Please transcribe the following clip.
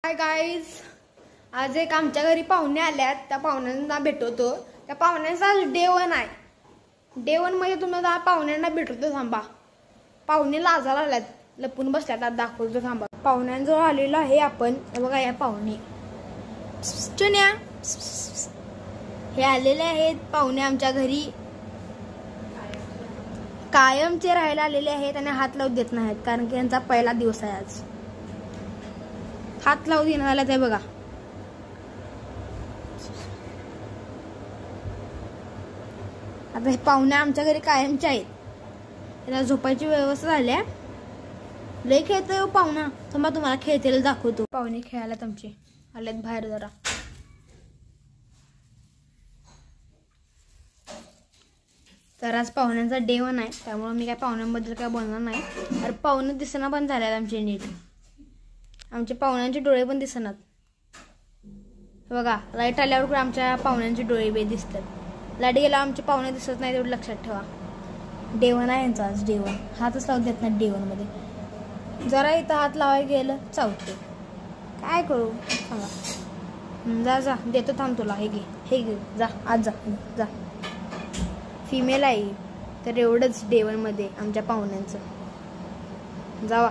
Hi guys, आज एक आमच्या घरी पाहुणे आल्यात. त्या पाहुण्यांना भेटवतो. त्या पाहुण्यांचा आज डे 1 आहे. डे 1 मध्ये तुम्हाला पाहुण्यांना भेटवतो. थांबा, पाहुणे लाजाला आल्यात, लपून बसल्यात. आज दाखवतो, थांबा. पाहुण्यांजवळ आलेलो आहे आपण. बघा या पाहुणे चुन्या हे आलेले आहेत. पाहुणे आमच्या घरी कायमचे राहायला आलेले आहेत आणि हात लावू देत नाहीत, कारण की यांचा पहिला दिवस आहे. आज हात लावू देण्यात आला ते बघा. आता हे पाहुणे आमच्या घरी कायमचे आहेत. त्यांना झोपायची व्यवस्था झाली. लय खेळतोय पाहुणा. थांबा, तुम्हाला खेळतेला दाखवतो. पाहुणे खेळायला तुमचे आलेत बाहेर जरा. तर आज पाहुण्यांचा डे 1 आहे, त्यामुळे मी काय पाहुण्यांबद्दल काय बोलणार नाही. अरे पाहुणे दिसना पण झाल्यात आमचे नीट. आमच्या पाहुण्यांचे डोळे पण दिसणार. बघा, लाईट आल्यावर आमच्या पाहुण्यांचे डोळे बे दिसतात. लाईट गेला आमचे पाहुणे दिसत नाही, तेवढं लक्षात ठेवा. डे 1 आहे यांचा आज. डे 1 हातच लावून देत नाही. डे 1 मध्ये जरा इथं हात लावायला गेलं चावते. काय करू सांगा. जा जा, देतो, थांब तुला. हे घे जा, आज जा. फिमेल आहे तर एवढंच डे 1 मध्ये आमच्या पाहुण्यांचं. जावा.